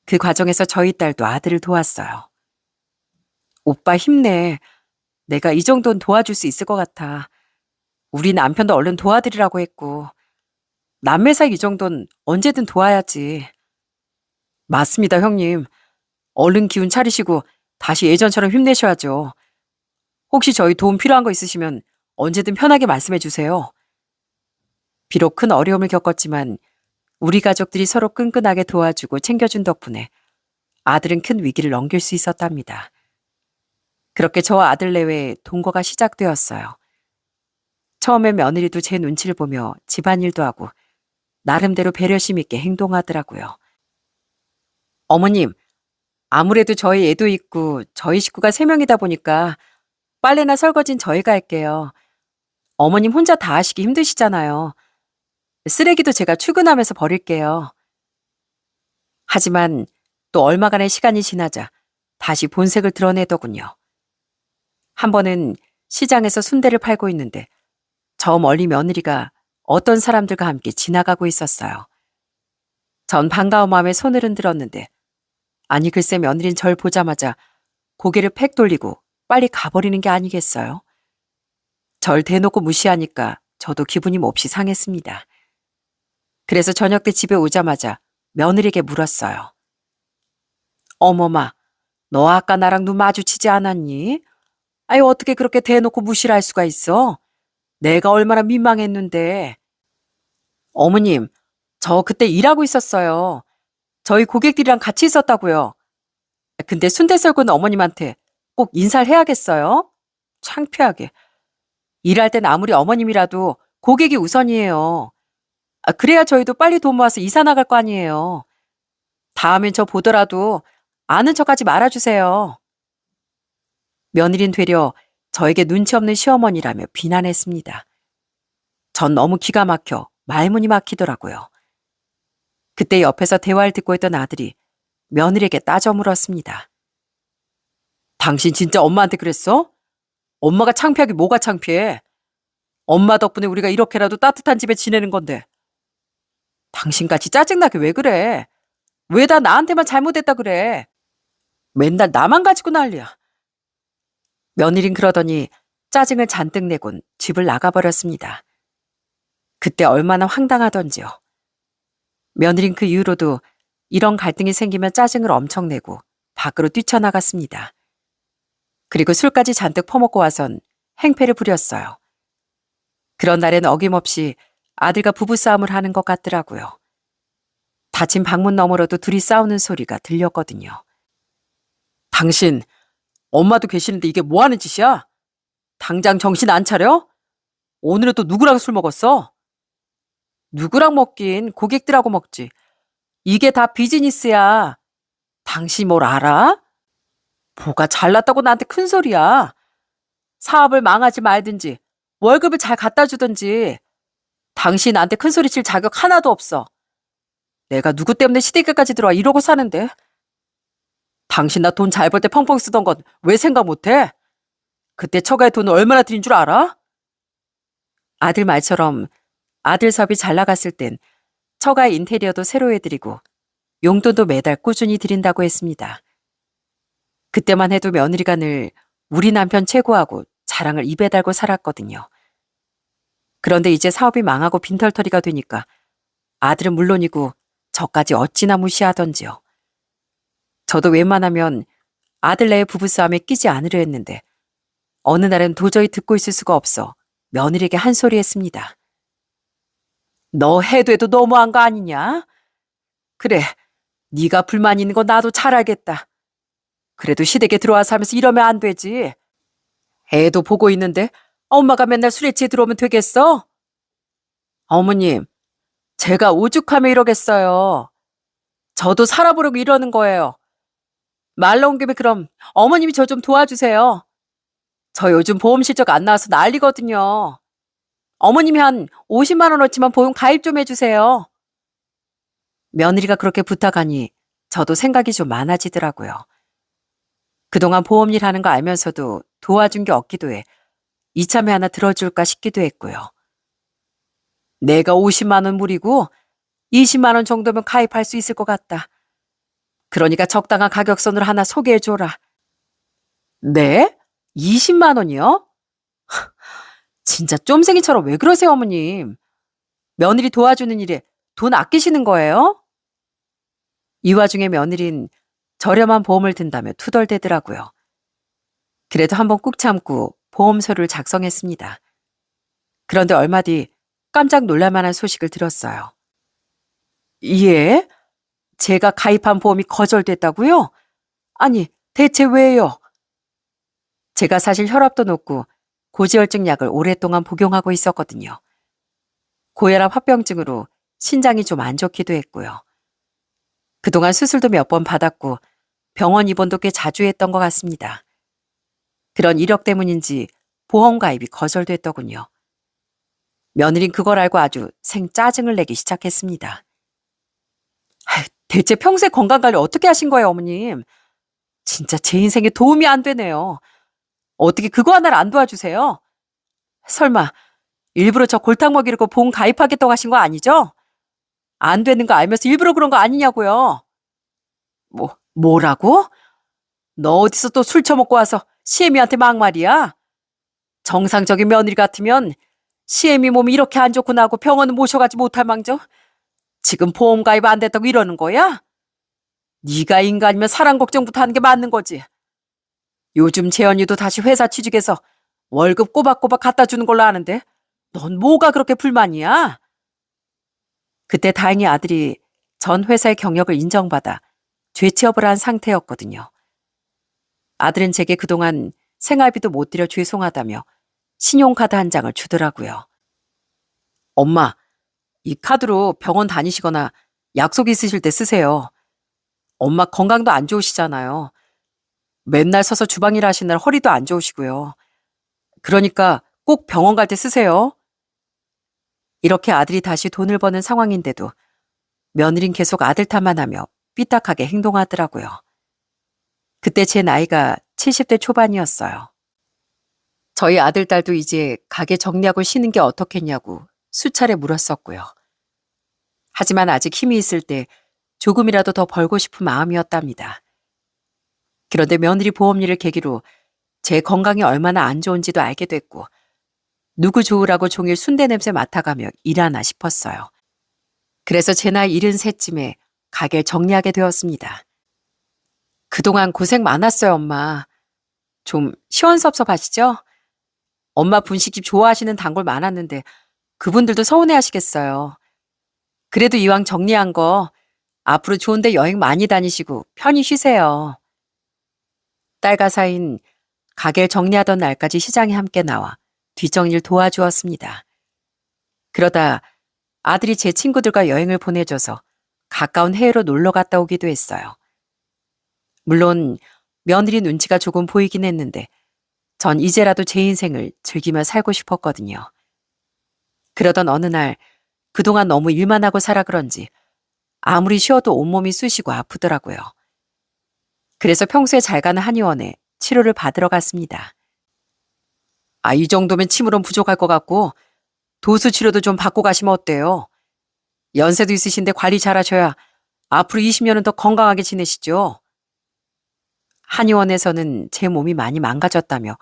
A: 그 과정에서 저희 딸도 아들을 도왔어요. 오빠 힘내. 내가 이 정도는 도와줄 수 있을 것 같아. 우리 남편도 얼른 도와드리라고 했고 남매 사이 이 정도는 언제든 도와야지. 맞습니다, 형님. 얼른 기운 차리시고 다시 예전처럼 힘내셔야죠. 혹시 저희 도움 필요한 거 있으시면 언제든 편하게 말씀해 주세요. 비록 큰 어려움을 겪었지만 우리 가족들이 서로 끈끈하게 도와주고 챙겨준 덕분에 아들은 큰 위기를 넘길 수 있었답니다. 그렇게 저와 아들 내외에 동거가 시작되었어요. 처음엔 며느리도 제 눈치를 보며 집안일도 하고 나름대로 배려심 있게 행동하더라고요. 어머님, 아무래도 저희 애도 있고 저희 식구가 3명이다 보니까 빨래나 설거지는 저희가 할게요. 어머님 혼자 다 하시기 힘드시잖아요. 쓰레기도 제가 출근하면서 버릴게요. 하지만 또 얼마간의 시간이 지나자 다시 본색을 드러내더군요. 한 번은 시장에서 순대를 팔고 있는데 저 멀리 며느리가 어떤 사람들과 함께 지나가고 있었어요. 전 반가운 마음에 손을 흔들었는데 아니 글쎄 며느린 절 보자마자 고개를 팩 돌리고 빨리 가버리는 게 아니겠어요? 절 대놓고 무시하니까 저도 기분이 몹시 상했습니다. 그래서 저녁 때 집에 오자마자 며느리에게 물었어요. 어머마, 너 아까 나랑 눈 마주치지 않았니? 아이 어떻게 그렇게 대놓고 무시를 할 수가 있어? 내가 얼마나 민망했는데. 어머님, 저 그때 일하고 있었어요. 저희 고객들이랑 같이 있었다고요. 근데 순대 썰고는 어머님한테 꼭 인사를 해야겠어요? 창피하게. 일할 땐 아무리 어머님이라도 고객이 우선이에요. 그래야 저희도 빨리 돈 모아서 이사 나갈 거 아니에요. 다음엔 저 보더라도 아는 척하지 말아주세요. 며느린 되려 저에게 눈치 없는 시어머니라며 비난했습니다. 전 너무 기가 막혀 말문이 막히더라고요. 그때 옆에서 대화를 듣고 있던 아들이 며느리에게 따져 물었습니다. 당신 진짜 엄마한테 그랬어? 엄마가 창피하게 뭐가 창피해? 엄마 덕분에 우리가 이렇게라도 따뜻한 집에 지내는 건데. 당신같이 짜증나게 왜 그래? 왜 다 나한테만 잘못했다 그래? 맨날 나만 가지고 난리야. 며느린 그러더니 짜증을 잔뜩 내곤 집을 나가버렸습니다. 그때 얼마나 황당하던지요. 며느린 그 이후로도 이런 갈등이 생기면 짜증을 엄청 내고 밖으로 뛰쳐나갔습니다. 그리고 술까지 잔뜩 퍼먹고 와선 행패를 부렸어요. 그런 날엔 어김없이 아들과 부부싸움을 하는 것 같더라고요. 닫힌 방문 너머로도 둘이 싸우는 소리가 들렸거든요. 당신, 엄마도 계시는데 이게 뭐 하는 짓이야? 당장 정신 안 차려? 오늘은 또 누구랑 술 먹었어? 누구랑 먹긴 고객들하고 먹지. 이게 다 비즈니스야. 당신 뭘 알아? 뭐가 잘났다고 나한테 큰 소리야. 사업을 망하지 말든지 월급을 잘 갖다 주든지 당신 나한테 큰 소리 칠 자격 하나도 없어. 내가 누구 때문에 시댁까지 들어와 이러고 사는데. 당신 나 돈 잘 벌 때 펑펑 쓰던 건 왜 생각 못해? 그때 처가에 돈을 얼마나 들인 줄 알아? 아들 말처럼 아들 사업이 잘 나갔을 땐 처가 인테리어도 새로 해드리고 용돈도 매달 꾸준히 드린다고 했습니다. 그때만 해도 며느리가 늘 우리 남편 최고하고 자랑을 입에 달고 살았거든요. 그런데 이제 사업이 망하고 빈털터리가 되니까 아들은 물론이고 저까지 어찌나 무시하던지요. 저도 웬만하면 아들 내의 부부싸움에 끼지 않으려 했는데 어느 날은 도저히 듣고 있을 수가 없어 며느리에게 한 소리 했습니다. 너 해도 해도 너무한 거 아니냐? 그래, 네가 불만 있는 거 나도 잘 알겠다. 그래도 시댁에 들어와 살면서 이러면 안 되지. 애도 보고 있는데 엄마가 맨날 술에 취해 들어오면 되겠어? 어머님, 제가 오죽하면 이러겠어요. 저도 살아보려고 이러는 거예요. 말 나온 김에 그럼 어머님이 저 좀 도와주세요. 저 요즘 보험 실적 안 나와서 난리거든요. 어머님이 한 50만 원어치만 보험 가입 좀 해주세요. 며느리가 그렇게 부탁하니 저도 생각이 좀 많아지더라고요. 그동안 보험일 하는 거 알면서도 도와준 게 없기도 해 이참에 하나 들어줄까 싶기도 했고요. 내가 50만 원 무리고 20만 원 정도면 가입할 수 있을 것 같다. 그러니까 적당한 가격선으로 하나 소개해줘라. 네? 20만 원이요? 진짜 쫌생이처럼 왜 그러세요, 어머님? 며느리 도와주는 일에 돈 아끼시는 거예요? 이 와중에 며느린 저렴한 보험을 든다며 투덜대더라고요. 그래도 한번 꾹 참고 보험서를 작성했습니다. 그런데 얼마 뒤 깜짝 놀랄 만한 소식을 들었어요. 예? 제가 가입한 보험이 거절됐다고요? 아니, 대체 왜요? 제가 사실 혈압도 높고 고지혈증 약을 오랫동안 복용하고 있었거든요. 고혈압 합병증으로 신장이 좀 안 좋기도 했고요. 그동안 수술도 몇 번 받았고 병원 입원도 꽤 자주 했던 것 같습니다. 그런 이력 때문인지 보험 가입이 거절됐더군요. 며느린 그걸 알고 아주 생짜증을 내기 시작했습니다. 대체 평소에 건강관리 어떻게 하신 거예요, 어머님? 진짜 제 인생에 도움이 안 되네요. 어떻게 그거 하나를 안 도와주세요? 설마 일부러 저 골탕 먹이려고 보험 가입하겠다고 하신 거 아니죠? 안 되는 거 알면서 일부러 그런 거 아니냐고요. 뭐라고? 너 어디서 또 술 처먹고 와서 시애미한테 막말이야? 정상적인 며느리 같으면 시애미 몸이 이렇게 안 좋구나 하고 병원을 모셔가지 못할 망정 지금 보험 가입 안 됐다고 이러는 거야? 네가 인간이면 사랑 걱정부터 하는 게 맞는 거지. 요즘 재현이도 다시 회사 취직해서 월급 꼬박꼬박 갖다 주는 걸로 아는데 넌 뭐가 그렇게 불만이야? 그때 다행히 아들이 전 회사의 경력을 인정받아 재취업을 한 상태였거든요. 아들은 제게 그동안 생활비도 못 드려 죄송하다며 신용카드 한 장을 주더라고요. 엄마, 이 카드로 병원 다니시거나 약속 있으실 때 쓰세요. 엄마 건강도 안 좋으시잖아요. 맨날 서서 주방일 하시는 날 허리도 안 좋으시고요. 그러니까 꼭 병원 갈 때 쓰세요. 이렇게 아들이 다시 돈을 버는 상황인데도 며느린 계속 아들 탓만 하며 삐딱하게 행동하더라고요. 그때 제 나이가 70대 초반이었어요. 저희 아들, 딸도 이제 가게 정리하고 쉬는 게 어떻겠냐고 수차례 물었었고요. 하지만 아직 힘이 있을 때 조금이라도 더 벌고 싶은 마음이었답니다. 그런데 며느리 보험일을 계기로 제 건강이 얼마나 안 좋은지도 알게 됐고 누구 좋으라고 종일 순대 냄새 맡아가며 일하나 싶었어요. 그래서 제 나이 73쯤에 가게를 정리하게 되었습니다. 그동안 고생 많았어요, 엄마. 좀 시원섭섭하시죠? 엄마 분식집 좋아하시는 단골 많았는데 그분들도 서운해하시겠어요. 그래도 이왕 정리한 거 앞으로 좋은데 여행 많이 다니시고 편히 쉬세요. 딸과 사인 가게를 정리하던 날까지 시장에 함께 나와 뒷정리를 도와주었습니다. 그러다 아들이 제 친구들과 여행을 보내줘서 가까운 해외로 놀러 갔다 오기도 했어요. 물론 며느리 눈치가 조금 보이긴 했는데 전 이제라도 제 인생을 즐기며 살고 싶었거든요. 그러던 어느 날 그동안 너무 일만 하고 살아 그런지 아무리 쉬어도 온몸이 쑤시고 아프더라고요. 그래서 평소에 잘 가는 한의원에 치료를 받으러 갔습니다. 이 정도면 침으론 부족할 것 같고 도수 치료도 좀 받고 가시면 어때요? 연세도 있으신데 관리 잘하셔야 앞으로 20년은 더 건강하게 지내시죠. 한의원에서는 제 몸이 많이 망가졌다며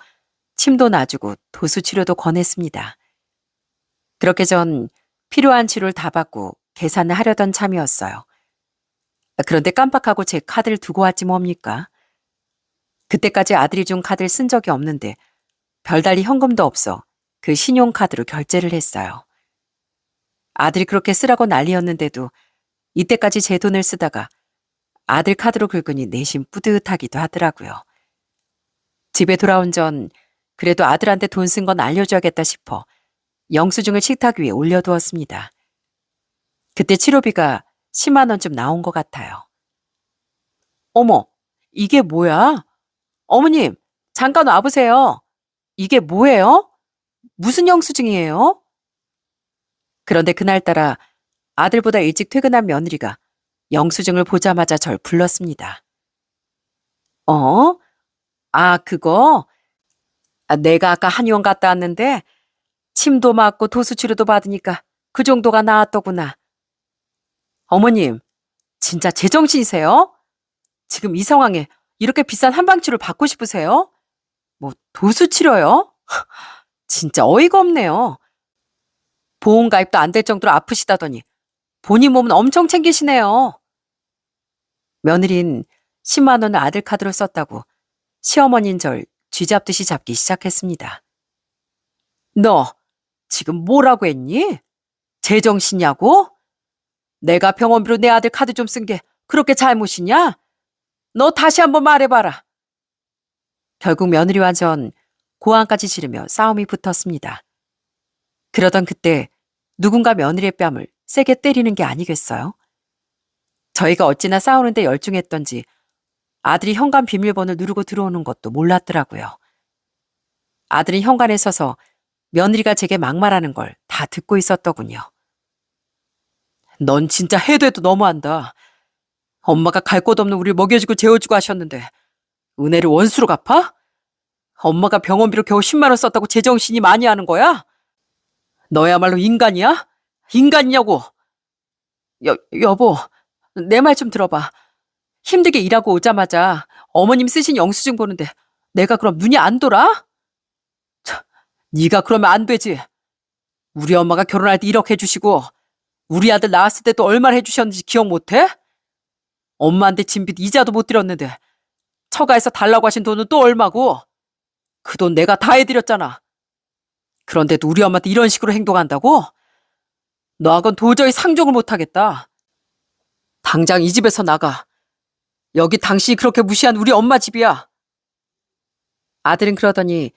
A: 침도 놔주고 도수 치료도 권했습니다. 그렇게 전 필요한 치료를 다 받고 계산을 하려던 참이었어요. 그런데 깜빡하고 제 카드를 두고 왔지 뭡니까? 그때까지 아들이 준 카드를 쓴 적이 없는데 별달리 현금도 없어 그 신용카드로 결제를 했어요. 아들이 그렇게 쓰라고 난리였는데도 이때까지 제 돈을 쓰다가 아들 카드로 긁으니 내심 뿌듯하기도 하더라고요. 집에 돌아온 전 그래도 아들한테 돈 쓴 건 알려줘야겠다 싶어 영수증을 식탁 위에 올려두었습니다. 그때 치료비가 10만 원쯤 나온 것 같아요. 어머, 이게 뭐야? 어머님, 잠깐 와보세요. 이게 뭐예요? 무슨 영수증이에요? 그런데 그날따라 아들보다 일찍 퇴근한 며느리가 영수증을 보자마자 절 불렀습니다. 어? 그거? 내가 아까 한의원 갔다 왔는데 침도 맞고 도수 치료도 받으니까 그 정도가 나왔더구나. 어머님, 진짜 제정신이세요? 지금 이 상황에 이렇게 비싼 한방치료를 받고 싶으세요? 도수 치료요? 진짜 어이가 없네요. 보험 가입도 안 될 정도로 아프시다더니 본인 몸은 엄청 챙기시네요. 며느린 10만 원을 아들 카드로 썼다고 시어머니인 절 쥐잡듯이 잡기 시작했습니다. 너 지금 뭐라고 했니? 제정신이냐고? 내가 병원비로 내 아들 카드 좀 쓴 게 그렇게 잘못이냐? 너 다시 한번 말해봐라. 결국 며느리와 전 고함까지 지르며 싸움이 붙었습니다. 그러던 그때 누군가 며느리의 뺨을 세게 때리는 게 아니겠어요? 저희가 어찌나 싸우는데 열중했던지 아들이 현관 비밀번호를 누르고 들어오는 것도 몰랐더라고요. 아들은 현관에 서서 며느리가 제게 막말하는 걸 다 듣고 있었더군요. 넌 진짜 해도 해도 너무한다. 엄마가 갈 곳 없는 우리를 먹여주고 재워주고 하셨는데 은혜를 원수로 갚아? 엄마가 병원비로 겨우 10만 원 썼다고 제정신이 많이 하는 거야? 너야말로 인간이야? 인간이냐고. 여보, 내 말 좀 들어봐. 힘들게 일하고 오자마자 어머님 쓰신 영수증 보는데 내가 그럼 눈이 안 돌아? 참, 네가 그러면 안 되지. 우리 엄마가 결혼할 때 1억 해주시고 우리 아들 낳았을 때도 얼마나 해주셨는지 기억 못해? 엄마한테 진빚 이자도 못 드렸는데 처가에서 달라고 하신 돈은 또 얼마고? 그 돈 내가 다 해드렸잖아. 그런데도 우리 엄마한테 이런 식으로 행동한다고? 너하고는 도저히 상종을 못하겠다. 당장 이 집에서 나가. 여기 당신이 그렇게 무시한 우리 엄마 집이야. 아들은 그러더니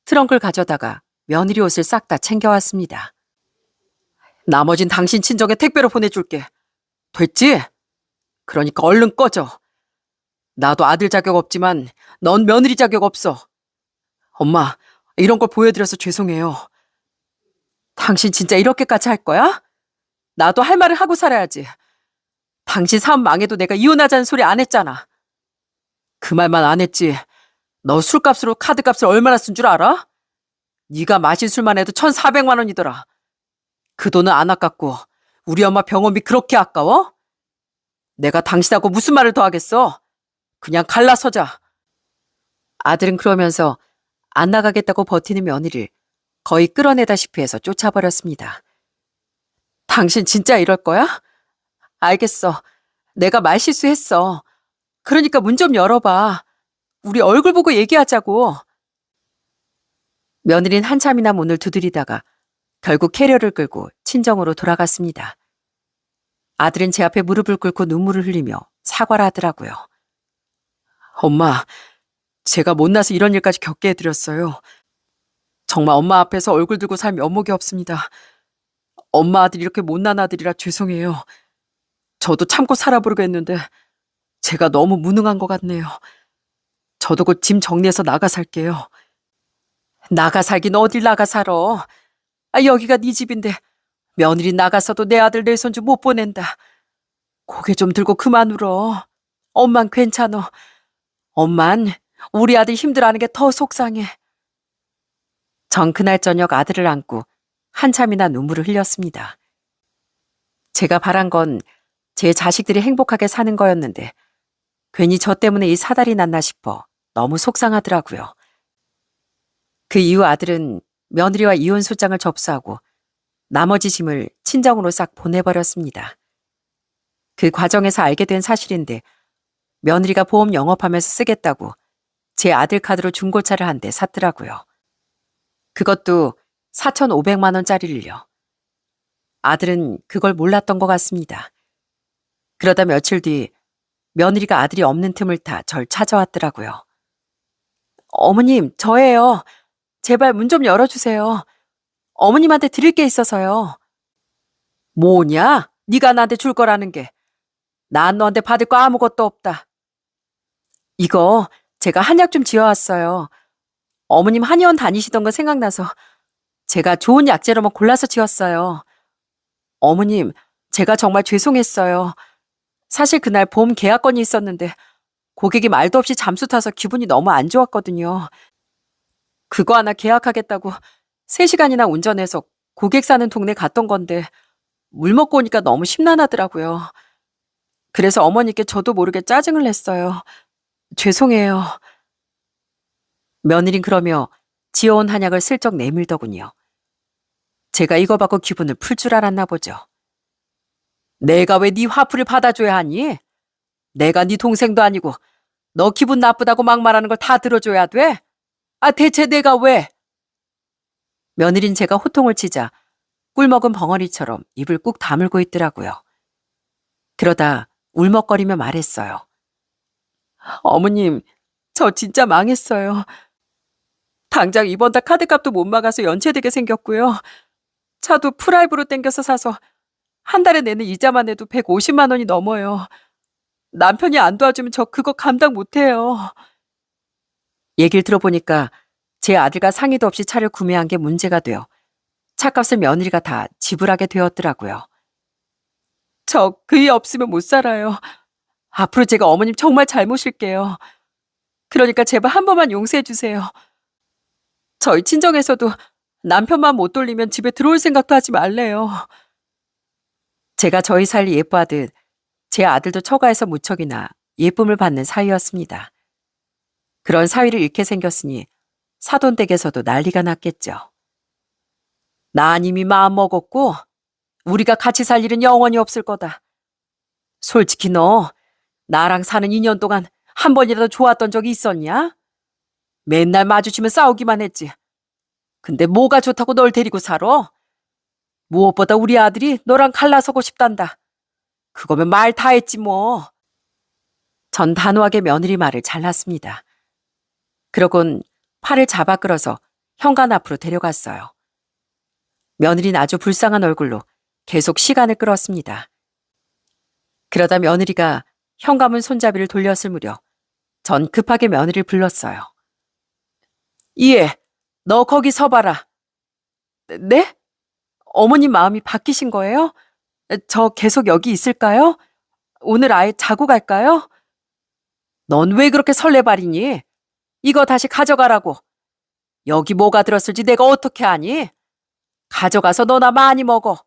A: 트렁크를 가져다가 며느리 옷을 싹 다 챙겨왔습니다. 나머진 당신 친정에 택배로 보내줄게. 됐지? 그러니까 얼른 꺼져. 나도 아들 자격 없지만 넌 며느리 자격 없어. 엄마, 이런 걸 보여드려서 죄송해요. 당신 진짜 이렇게까지 할 거야? 나도 할 말을 하고 살아야지. 당신 사업 망해도 내가 이혼하자는 소리 안 했잖아. 그 말만 안 했지. 너 술값으로 카드값을 얼마나 쓴 줄 알아? 네가 마신 술만 해도 1,400만 원이더라. 그 돈은 안 아깝고 우리 엄마 병원비 그렇게 아까워? 내가 당신하고 무슨 말을 더 하겠어? 그냥 갈라서자. 아들은 그러면서 안 나가겠다고 버티는 며느리를 거의 끌어내다시피 해서 쫓아버렸습니다. 당신 진짜 이럴 거야? 알겠어. 내가 말실수했어. 그러니까 문 좀 열어봐. 우리 얼굴 보고 얘기하자고. 며느리는 한참이나 문을 두드리다가 결국 캐리어를 끌고 친정으로 돌아갔습니다. 아들은 제 앞에 무릎을 꿇고 눈물을 흘리며 사과를 하더라고요. 엄마, 제가 못나서 이런 일까지 겪게 해드렸어요. 정말 엄마 앞에서 얼굴 들고 살 면목이 없습니다. 엄마 아들이 이렇게 못난 아들이라 죄송해요. 저도 참고 살아보려고 제가 너무 무능한 것 같네요. 저도 곧 짐 정리해서 나가 살게요. 나가 살긴 어딜 나가 살아. 여기가 네 집인데 며느리 나가서도 내 아들 내 손주 못 보낸다. 고개 좀 들고 그만 울어. 엄만 괜찮어. 엄만 우리 아들 힘들어하는 게 더 속상해. 전 그날 저녁 아들을 안고 한참이나 눈물을 흘렸습니다. 제가 바란 건 제 자식들이 행복하게 사는 거였는데 괜히 저 때문에 이 사달이 났나 싶어 너무 속상하더라고요. 그 이후 아들은 며느리와 이혼 소장을 접수하고 나머지 짐을 친정으로 싹 보내버렸습니다. 그 과정에서 알게 된 사실인데 며느리가 보험 영업하면서 쓰겠다고 제 아들 카드로 중고차를 한 대 샀더라고요. 그것도 4,500만 원짜리를요. 아들은 그걸 몰랐던 것 같습니다. 그러다 며칠 뒤 며느리가 아들이 없는 틈을 타 절 찾아왔더라고요. 어머님, 저예요. 제발 문 좀 열어주세요. 어머님한테 드릴 게 있어서요. 뭐냐? 네가 나한테 줄 거라는 게. 난 너한테 받을 거 아무것도 없다. 이거 제가 한약 좀 지어왔어요. 어머님 한의원 다니시던 거 생각나서 제가 좋은 약재로만 골라서 지었어요. 어머님, 제가 정말 죄송했어요. 사실 그날 보험 계약건이 있었는데 고객이 말도 없이 잠수 타서 기분이 너무 안 좋았거든요. 그거 하나 계약하겠다고 3시간이나 운전해서 고객 사는 동네 갔던 건데 물 먹고 오니까 너무 심란하더라고요. 그래서 어머니께 저도 모르게 짜증을 냈어요. 죄송해요. 며느린 그러며 지어온 한약을 슬쩍 내밀더군요. 제가 이거 받고 기분을 풀 줄 알았나 보죠. 내가 왜 네 화풀이를 받아줘야 하니? 내가 네 동생도 아니고 너 기분 나쁘다고 막말하는 걸 다 들어줘야 돼? 아, 대체 내가 왜? 며느린 제가 호통을 치자 꿀먹은 벙어리처럼 입을 꾹 다물고 있더라고요. 그러다 울먹거리며 말했어요. 어머님, 저 진짜 망했어요. 당장 이번 달 카드값도 못 막아서 연체되게 생겼고요. 차도 프라이브로 땡겨서 사서 한 달에 내는 이자만 해도 150만 원이 넘어요. 남편이 안 도와주면 저 그거 감당 못해요. 얘기를 들어보니까 제 아들과 상의도 없이 차를 구매한 게 문제가 되어 차값을 며느리가 다 지불하게 되었더라고요. 저 그 일 없으면 못 살아요. 앞으로 제가 어머님 정말 잘 모실게요. 그러니까 제발 한 번만 용서해 주세요. 저희 친정에서도 남편만 못 돌리면 집에 들어올 생각도 하지 말래요. 제가 저희 살이 예뻐하듯 제 아들도 처가에서 무척이나 예쁨을 받는 사위였습니다. 그런 사위를 잃게 생겼으니 사돈댁에서도 난리가 났겠죠. 난 이미 마음 먹었고 우리가 같이 살 일은 영원히 없을 거다. 솔직히 너 나랑 사는 2년 동안 한 번이라도 좋았던 적이 있었냐? 맨날 마주치면 싸우기만 했지. 근데 뭐가 좋다고 널 데리고 살아? 무엇보다 우리 아들이 너랑 갈라서고 싶단다. 그거면 말 다 했지 뭐. 전 단호하게 며느리 말을 잘랐습니다. 그러곤 팔을 잡아 끌어서 현관 앞으로 데려갔어요. 며느리는 아주 불쌍한 얼굴로 계속 시간을 끌었습니다. 그러다 며느리가 현관문 손잡이를 돌렸을 무렵 전 급하게 며느리를 불렀어요. 이해, 너 거기 서봐라. 네? 어머님 마음이 바뀌신 거예요? 저 계속 여기 있을까요? 오늘 아예 자고 갈까요? 넌 왜 그렇게 설레발이니? 이거 다시 가져가라고. 여기 뭐가 들었을지 내가 어떻게 아니? 가져가서 너나 많이 먹어.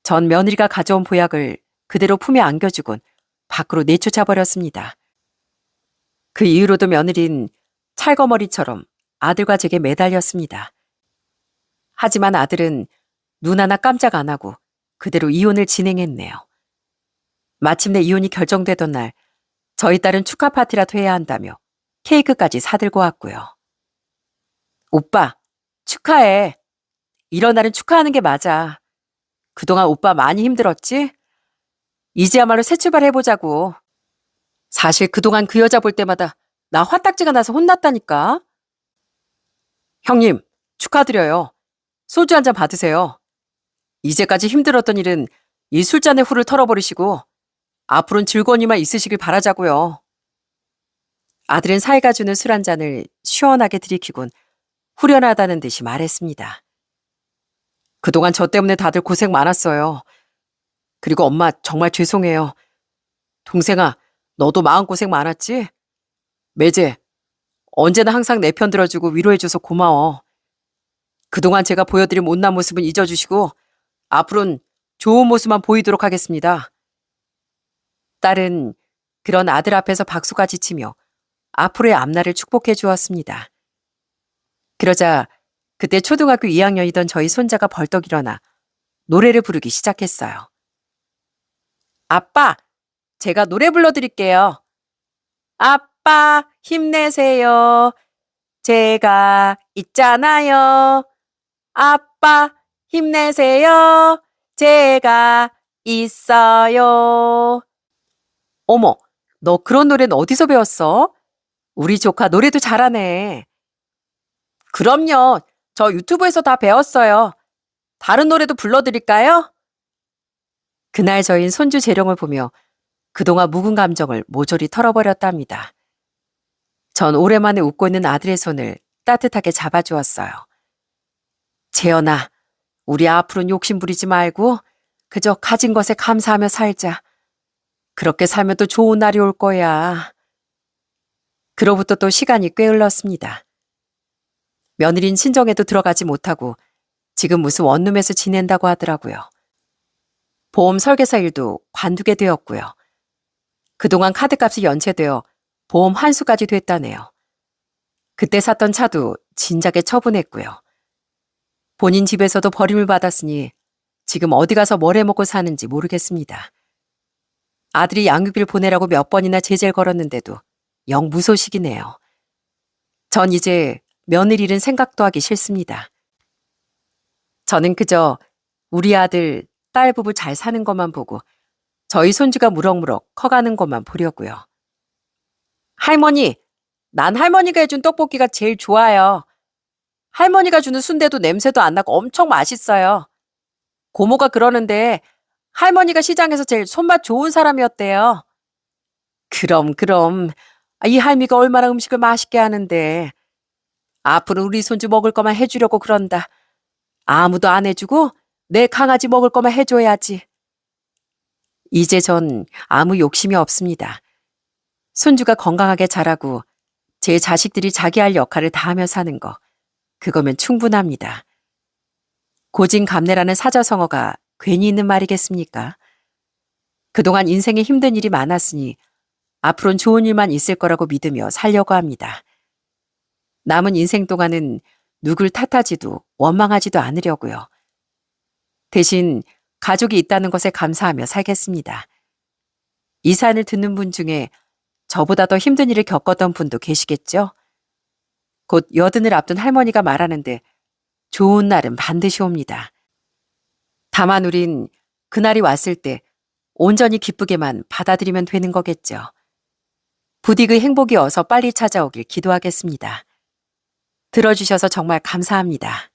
A: 전 며느리가 가져온 보약을 그대로 품에 안겨주곤 밖으로 내쫓아 버렸습니다. 그 이후로도 며느린 찰거머리처럼 아들과 제게 매달렸습니다. 하지만 아들은 눈 하나 깜짝 안 하고 그대로 이혼을 진행했네요. 마침내 이혼이 결정되던 날 저희 딸은 축하 파티라도 해야 한다며 케이크까지 사들고 왔고요. 오빠, 축하해. 이런 날은 축하하는 게 맞아. 그동안 오빠 많이 힘들었지? 이제야말로 새 출발해보자고. 사실 그동안 그 여자 볼 때마다 나 화딱지가 나서 혼났다니까. 형님, 축하드려요. 소주 한 잔 받으세요. 이제까지 힘들었던 일은 이 술잔의 후를 털어버리시고 앞으로는 즐거운 일만 있으시길 바라자고요. 아들은 사이가 주는 술 한 잔을 시원하게 들이키곤 후련하다는 듯이 말했습니다. 그동안 저 때문에 다들 고생 많았어요. 그리고 엄마 정말 죄송해요. 동생아, 너도 마음고생 많았지? 매제, 언제나 항상 내 편 들어주고 위로해줘서 고마워. 그동안 제가 보여드린 못난 모습은 잊어주시고 앞으로는 좋은 모습만 보이도록 하겠습니다. 딸은 그런 아들 앞에서 박수까지 치며 앞으로의 앞날을 축복해 주었습니다. 그러자 그때 초등학교 2학년이던 저희 손자가 벌떡 일어나 노래를 부르기 시작했어요. 아빠, 제가 노래 불러드릴게요. 아빠, 힘내세요. 제가 있잖아요. 아빠, 힘내세요. 제가 있어요. 어머, 너 그런 노래는 어디서 배웠어? 우리 조카 노래도 잘하네. 그럼요. 저 유튜브에서 다 배웠어요. 다른 노래도 불러드릴까요? 그날 저흰 손주 재롱을 보며 그동안 묵은 감정을 모조리 털어버렸답니다. 전 오랜만에 웃고 있는 아들의 손을 따뜻하게 잡아주었어요. 재현아, 우리 앞으로는 욕심 부리지 말고 그저 가진 것에 감사하며 살자. 그렇게 살면 또 좋은 날이 올 거야. 그로부터 또 시간이 꽤 흘렀습니다. 며느린 친정에도 들어가지 못하고 지금 무슨 원룸에서 지낸다고 하더라고요. 보험 설계사 일도 관두게 되었고요. 그동안 카드값이 연체되어 보험 환수까지 됐다네요. 그때 샀던 차도 진작에 처분했고요. 본인 집에서도 버림을 받았으니 지금 어디 가서 뭘 해먹고 사는지 모르겠습니다. 아들이 양육비를 보내라고 몇 번이나 제재를 걸었는데도 영 무소식이네요. 전 이제 며느리 일은 생각도 하기 싫습니다. 저는 그저 우리 아들, 딸 부부 잘 사는 것만 보고 저희 손주가 무럭무럭 커가는 것만 보려고요. 할머니, 난 할머니가 해준 떡볶이가 제일 좋아요. 할머니가 주는 순대도 냄새도 안 나고 엄청 맛있어요. 고모가 그러는데 할머니가 시장에서 제일 손맛 좋은 사람이었대요. 그럼. 이 할미가 얼마나 음식을 맛있게 하는데. 앞으로 우리 손주 먹을 거만 해주려고 그런다. 아무도 안 해주고 내 강아지 먹을 거만 해줘야지. 이제 전 아무 욕심이 없습니다. 손주가 건강하게 자라고 제 자식들이 자기 할 역할을 다하며 사는 거, 그거면 충분합니다. 고진감래라는 사자성어가 괜히 있는 말이겠습니까? 그동안 인생에 힘든 일이 많았으니 앞으로는 좋은 일만 있을 거라고 믿으며 살려고 합니다. 남은 인생 동안은 누굴 탓하지도 원망하지도 않으려고요. 대신 가족이 있다는 것에 감사하며 살겠습니다. 이 사연을 듣는 분 중에 저보다 더 힘든 일을 겪었던 분도 계시겠죠? 곧 여든을 앞둔 할머니가 말하는데 좋은 날은 반드시 옵니다. 다만 우린 그날이 왔을 때 온전히 기쁘게만 받아들이면 되는 거겠죠. 부디 그 행복이 어서 빨리 찾아오길 기도하겠습니다. 들어주셔서 정말 감사합니다.